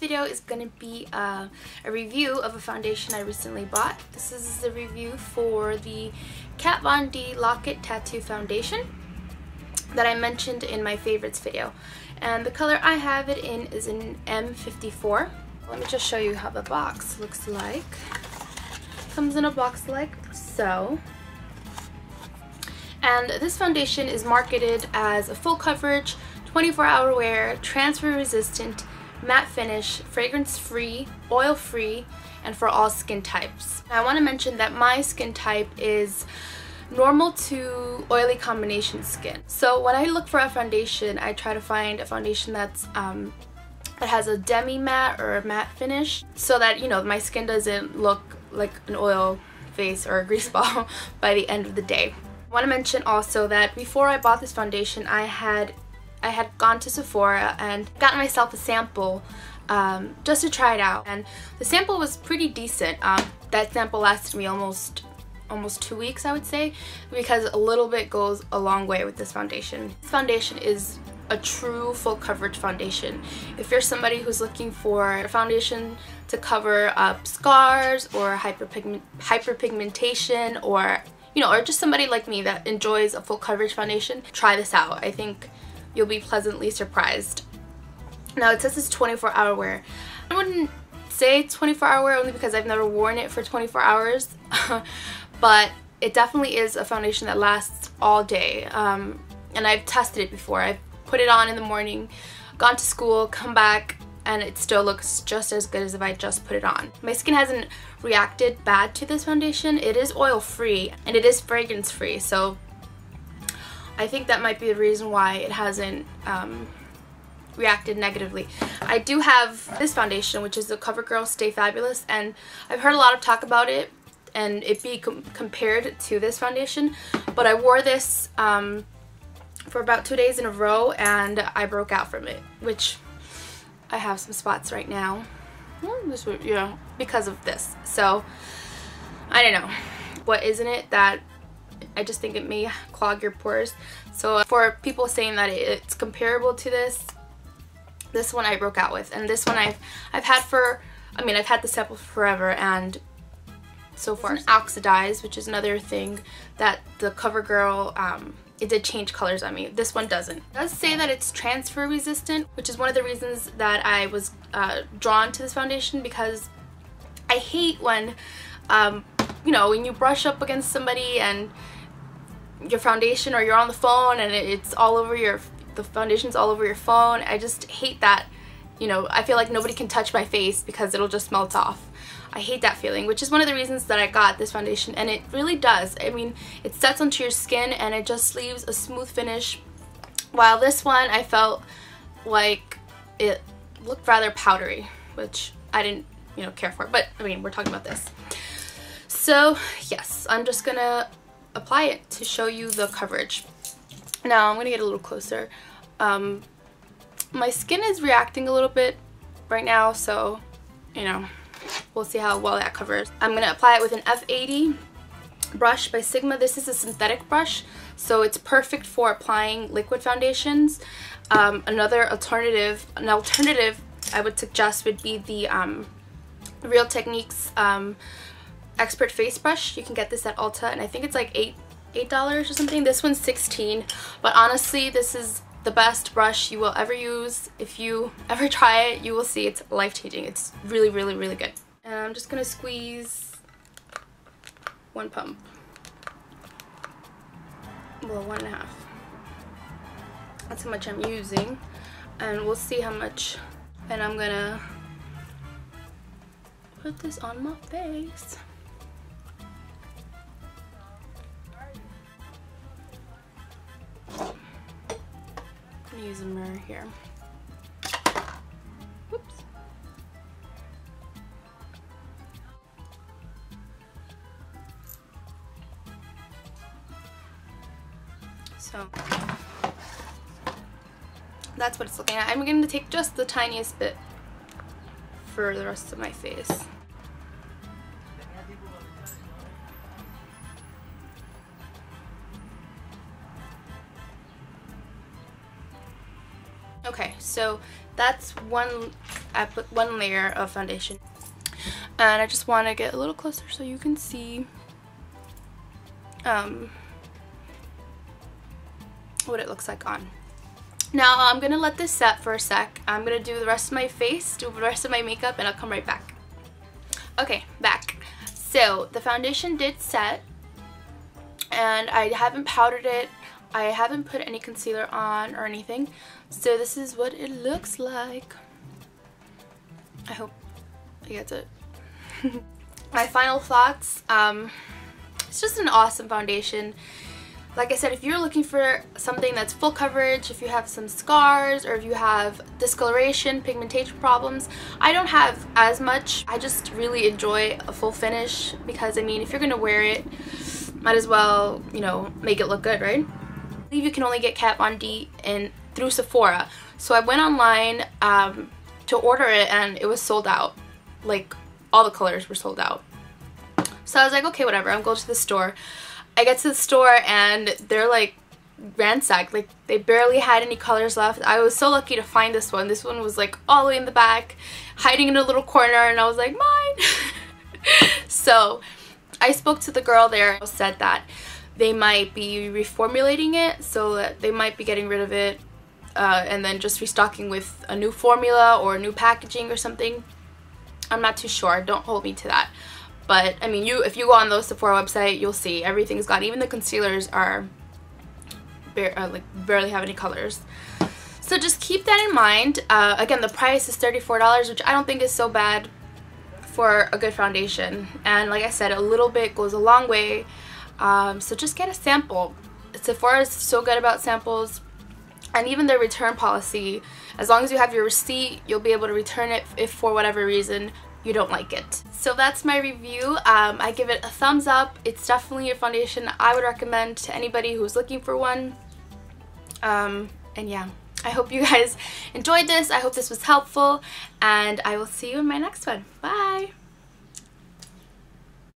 video is going to be a review of a foundation I recently bought. This is the review for the Kat Von D Lock It Tattoo Foundation that I mentioned in my favorites video. And the color I have it in is an M54. Let me just show you how the box looks like. It comes in a box like so. And this foundation is marketed as a full coverage, 24-hour wear, transfer resistant, matte finish, fragrance free, oil free, and for all skin types. I want to mention that my skin type is normal to oily combination skin. So when I look for a foundation, I try to find a foundation that's that has a demi matte or a matte finish, so that, you know, my skin doesn't look like an oil face or a grease ball by the end of the day. I want to mention also that before I bought this foundation, I had gone to Sephora and gotten myself a sample just to try it out, and the sample was pretty decent. That sample lasted me almost 2 weeks, I would say, because a little bit goes a long way with this foundation. This foundation is a true full coverage foundation. If you're somebody who's looking for a foundation to cover up scars or hyperpigmentation, or or just somebody like me that enjoys a full coverage foundation, try this out. I think you'll be pleasantly surprised. Now it says it's 24-hour wear. I wouldn't say 24-hour wear only because I've never worn it for 24 hours, but it definitely is a foundation that lasts all day. And I've tested it before. I've put it on in the morning, gone to school, come back, and it still looks just as good as if I just put it on. My skin hasn't reacted bad to this foundation. It is oil free and it is fragrance free, so I think that might be the reason why it hasn't reacted negatively. I do have this foundation, which is the CoverGirl Stay Fabulous, and I've heard a lot of talk about it and it be compared to this foundation, but I wore this for about 2 days in a row and I broke out from it, which I have some spots right now, because of this. So I don't know what is in it that I just think it may clog your pores. So for people saying that it's comparable to this one I broke out with, and this one I've had for, I've had the sample forever, and so far it's oxidized, which is another thing that the CoverGirl it did change colors on me. This one doesn't. It does say that it's transfer resistant, which is one of the reasons that I was drawn to this foundation, because I hate when when you brush up against somebody and your foundation, or you're on the phone and it's all over the foundation's all over your phone. I just hate that. I feel like nobody can touch my face because it'll just melt off. I hate that feeling, which is one of the reasons that I got this foundation, and it really does. It sets onto your skin and it just leaves a smooth finish, while this one I felt like it looked rather powdery, which I didn't care for, but we're talking about this. So yes, I'm just gonna apply it to show you the coverage. Now I'm gonna get a little closer. My skin is reacting a little bit right now, so we'll see how well that covers. I'm gonna apply it with an F80 brush by Sigma. This is a synthetic brush, so it's perfect for applying liquid foundations. Another alternative I would suggest would be the Real Techniques Expert Face Brush. You can get this at Ulta, and I think it's like $8 or something. This one's $16, but honestly, this is the best brush you will ever use. If you ever try it, you will see it's life-changing. It's really, really, really good. And I'm just gonna squeeze one pump. Well, 1.5. That's how much I'm using, and we'll see how much. And I'm gonna put this on my face. I'm gonna use a mirror here. Whoops. So that's what it's looking at. I'm going to take just the tiniest bit for the rest of my face. Okay, so that's I put one layer of foundation. And I just want to get a little closer so you can see what it looks like on. Now I'm going to let this set for a sec. I'm going to do the rest of my face, do the rest of my makeup, and I'll come right back. Okay, back. So the foundation did set, and I haven't powdered it. I haven't put any concealer on or anything. So this is what it looks like. I hope I get it. My final thoughts. It's just an awesome foundation. Like I said, if you're looking for something that's full coverage, if you have some scars, or if you have discoloration, pigmentation problems, I don't have as much. I just really enjoy a full finish because, I mean, if you're going to wear it, might as well, you know, make it look good, right? I believe you can only get Kat Von D through Sephora. So I went online to order it, and it was sold out. Like, all the colors were sold out. So I was like, okay, whatever, I'm going to the store. I get to the store, and they're like ransacked. Like, they barely had any colors left. I was so lucky to find this one. This one was like all the way in the back, hiding in a little corner, and I was like, mine. So I spoke to the girl there, said that they might be reformulating it, so that they might be getting rid of it and then just restocking with a new formula or new packaging or something. I'm not too sure. Don't hold me to that. But I mean, if you go on the Sephora website, you'll see everything's gone. Even the concealers are like barely have any colors. So just keep that in mind. Again, the price is $34, which I don't think is so bad for a good foundation. And like I said, a little bit goes a long way. So just get a sample. Sephora is so good about samples, and even their return policy. As long as you have your receipt, you'll be able to return it if for whatever reason you don't like it. So that's my review. I give it a thumbs up. It's definitely a foundation I would recommend to anybody who's looking for one. And yeah, I hope you guys enjoyed this. I hope this was helpful, and I will see you in my next one. Bye!